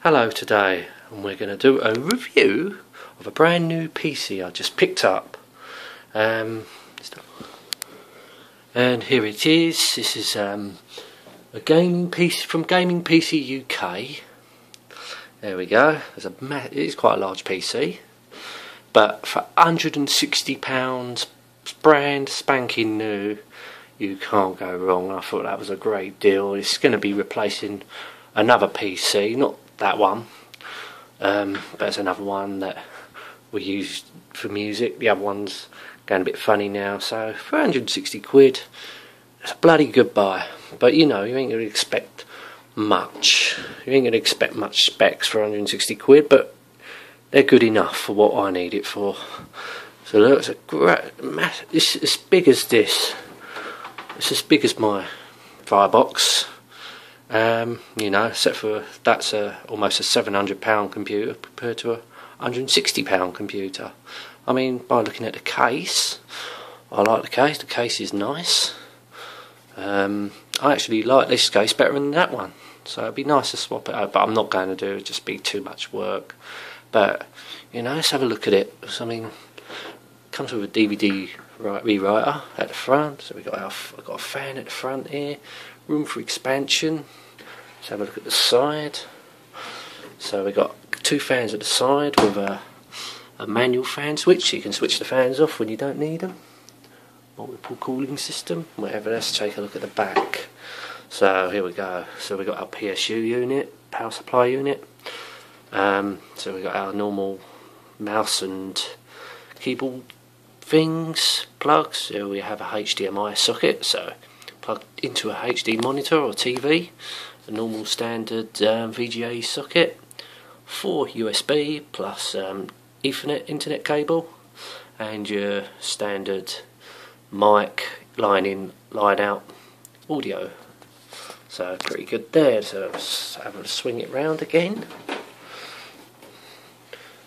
Hello today, and we're going to do a review of a brand new PC I just picked up. And here it is. This is a gaming PC from Gaming PC UK. There we go. It's quite a large PC, but for £160, brand spanking new, you can't go wrong. I thought that was a great deal. It's going to be replacing another PC, not that one, but it's another one that we use for music. The other one's going a bit funny now, so for 160 quid, it's a bloody good buy. But you know, you ain't going to expect much. You ain't going to expect much specs for 160 quid, but they're good enough for what I need it for. So look, it's a great, it's as big as this. It's as big as my Firebox. You know, except for that's almost a £700 computer compared to a £160 computer. I mean, by looking at the case, I like the case. The case is nice. I actually like this case better than that one, so it'd be nice to swap it out. But I'm not going to do it; it'd just be too much work. But you know, let's have a look at it. I mean, it comes with a DVD rewriter at the front. So I've got a fan at the front here. Room for expansion. Let's have a look at the side. So we've got two fans at the side with a manual fan switch. So you can switch the fans off when you don't need them. Multiple cooling system, whatever. Let's take a look at the back. So here we go. So we've got our PSU unit, power supply unit. So we've got our normal mouse and keyboard things, plugs. So we have a HDMI socket, so plugged into a HD monitor or TV, a normal standard VGA socket, 4 USB plus Ethernet internet cable, and your standard mic line in, line out audio. So pretty good there. So let's have a swing it round again,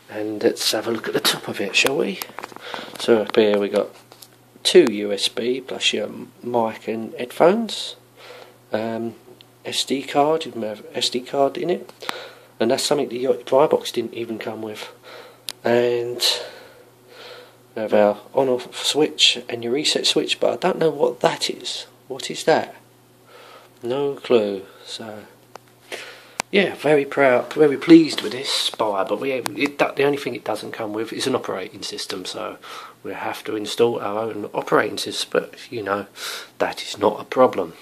and let's have a look at the top of it, shall we? So up here we got 2 USB plus your mic and headphones, SD card. You can have SD card in it, and that's something the Firebox didn't even come with. And we have our on-off switch and your reset switch, but I don't know what that is. What is that? No clue. So yeah, very proud, very pleased with this buy. But the only thing it doesn't come with is an operating system, so we have to install our own operating system. But you know, that is not a problem,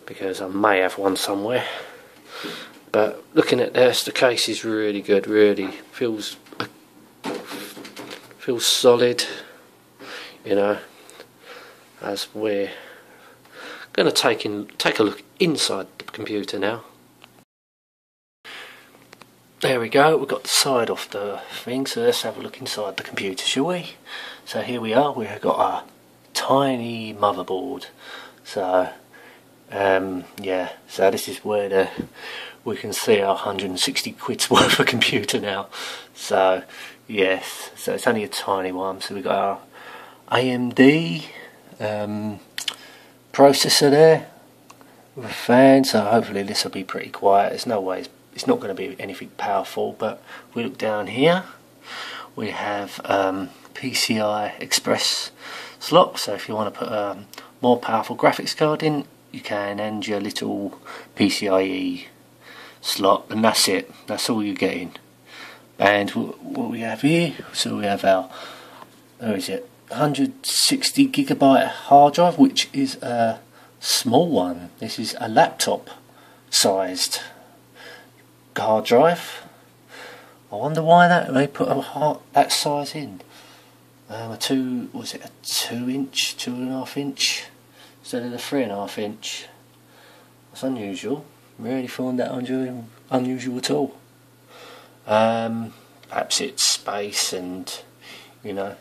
because I may have one somewhere. But looking at this, the case is really good. Really feels solid. You know, as we're going to take a look inside the computer now. There we go, we've got the side off the thing, so let's have a look inside the computer, shall we? So here we are, we've got a tiny motherboard. So yeah, so this is where we can see our 160 quid's worth of computer now. So yes, so it's only a tiny one. So we've got our AMD processor there with a fan, so hopefully this will be pretty quiet. There's no way it's not going to be anything powerful. But if we look down here, we have PCI Express slot, so if you want to put a more powerful graphics card in, you can, and your little PCIe slot, and that's it. That's all you're getting. And what we have here, so we have our, where is it, 160 gigabyte hard drive, which is a small one. This is a laptop sized hard drive. I wonder why they put that size in. Was it a 2-inch, 2.5 inch instead of the 3.5 inch? That's unusual. Really find that unusual at all. Perhaps it's space, and you know,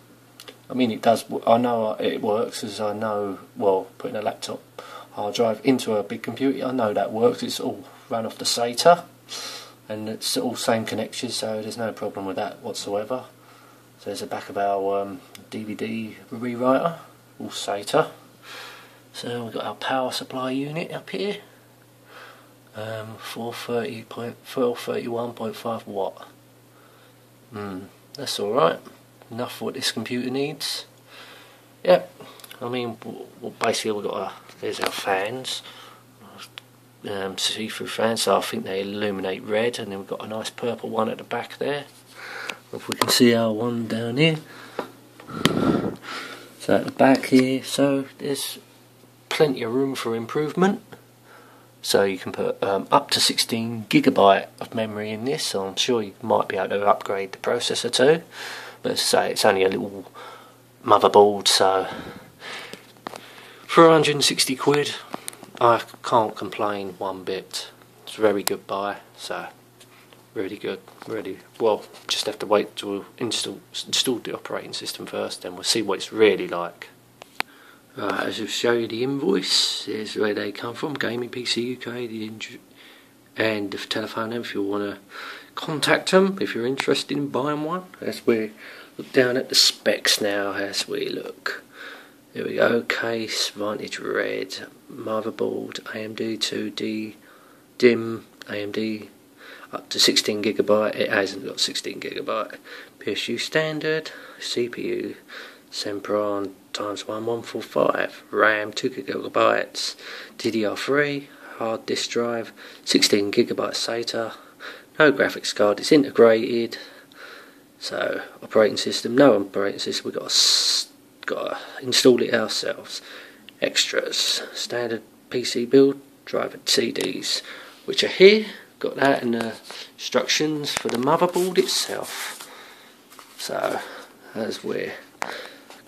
I mean, it does. I know it works, as I know. Well, putting a laptop hard drive into a big computer, I know that works. It's all run off the SATA, and it's all same connections, so there's no problem with that whatsoever. So there's the back of our DVD rewriter, all SATA. So we've got our power supply unit up here. 431.5 watt. That's alright. Enough for what this computer needs. Yep. I mean, basically we've got there's our fans. See-through fans, so I think they illuminate red, and then we've got a nice purple one at the back there. If we can see our one down here. So at the back here, so there's plenty of room for improvement. So you can put up to 16 gigabyte of memory in this, so I'm sure you might be able to upgrade the processor too. But as I say, it's only a little motherboard, so for 160 quid I can't complain one bit. It's a very good buy, so really good, really. Well, just have to wait to install the operating system first, then we'll see what it's really like. As I've shown you the invoice, here's where they come from, Gaming PC UK, and the telephone number if you want to contact them if you're interested in buying one. As we look down at the specs now, as we look. There we go, case, Vantage Red, motherboard, AMD 2D, DIMM, AMD, up to 16 gigabyte, it hasn't got 16 gigabyte, PSU standard, CPU, Sempron x1145, RAM 2 gigabytes, DDR3, hard disk drive, 16 gigabyte SATA, no graphics card, it's integrated. So operating system, no operating system, we've got to install it ourselves. Extras, standard PC build, driver CDs, which are here. Got that in the instructions for the motherboard itself. So as we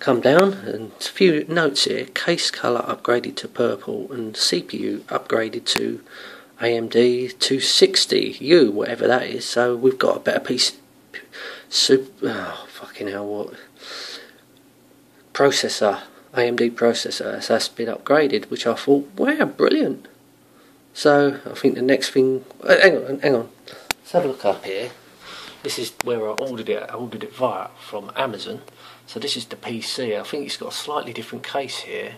come down, and a few notes here, case colour upgraded to purple and CPU upgraded to AMD 260U, whatever that is. So we've got a better piece. Fucking hell, what? Processor, AMD processor, so that's been upgraded, which I thought, wow, brilliant. So I think the next thing, hang on, let's have a look up here. This is where I ordered it. I ordered it from Amazon. So this is the PC. I think it's got a slightly different case here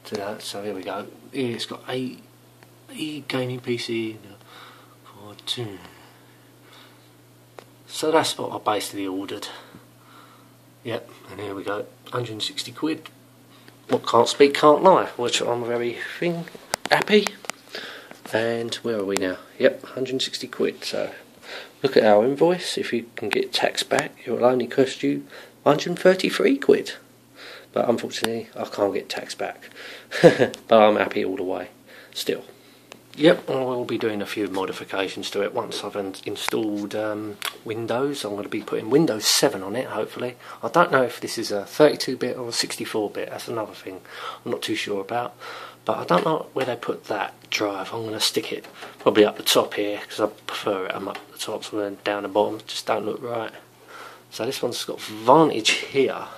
to that. So here we go. Here it's got eGaming PC 42. So that's what I basically ordered. Yep, and here we go, 160 quid. What can't speak, can't lie, which I'm very happy. And where are we now? Yep, 160 quid. So look at our invoice. If you can get tax back, it will only cost you 133 quid. But unfortunately, I can't get tax back. But I'm happy all the way, still. Yep, I will be doing a few modifications to it once I've installed Windows. I'm going to be putting Windows 7 on it, hopefully. I don't know if this is a 32-bit or a 64-bit, that's another thing I'm not too sure about. But I don't know where they put that drive. I'm going to stick it probably up the top here, because I prefer it up the top, so then down the bottom just don't look right. So this one's got Vantage here,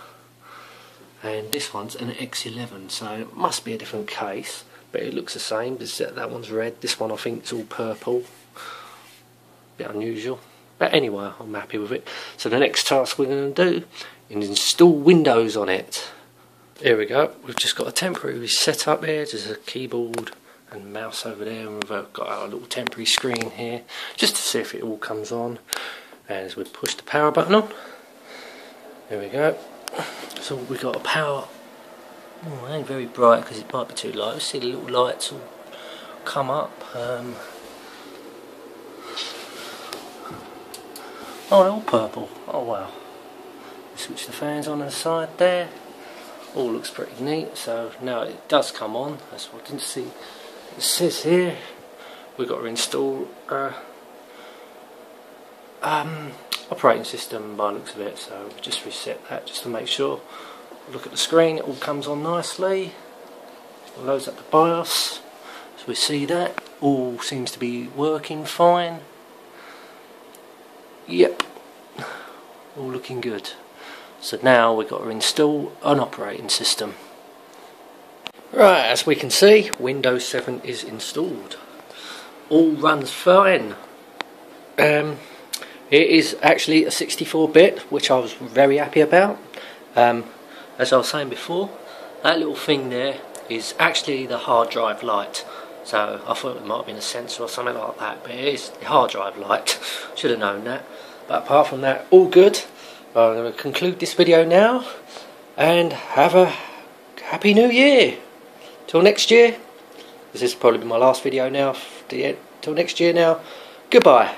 and this one's an X11, so it must be a different case. But it looks the same, because that one's red, this one I think it's all purple. Bit unusual. But anyway, I'm happy with it. So the next task we're going to do is install Windows on it. Here we go, we've just got a temporary setup here. There's a keyboard and mouse over there, and we've got our little temporary screen here, just to see if it all comes on. And as we push the power button on, there we go. So we've got a power. Oh, it ain't very bright because it might be too light. Let's see the little lights will come up. Oh, they're all purple. Oh wow. Switch the fans on the side there. All looks pretty neat. So now it does come on. That's what I didn't see. It says here we've got to install operating system by the looks of it. So just reset that just to make sure. Look at the screen, it all comes on nicely. It loads up the BIOS, so we see that all seems to be working fine. Yep, all looking good. So now we've got to install an operating system. Right, as we can see, Windows 7 is installed. All runs fine. It is actually a 64-bit, which I was very happy about. As I was saying before, that little thing there is actually the hard drive light. So I thought it might have been a sensor or something like that, but it is the hard drive light. Should have known that. But apart from that, all good. I'm going to conclude this video now, and have a happy new year. Till next year. This is probably my last video now. Till next year now. Goodbye.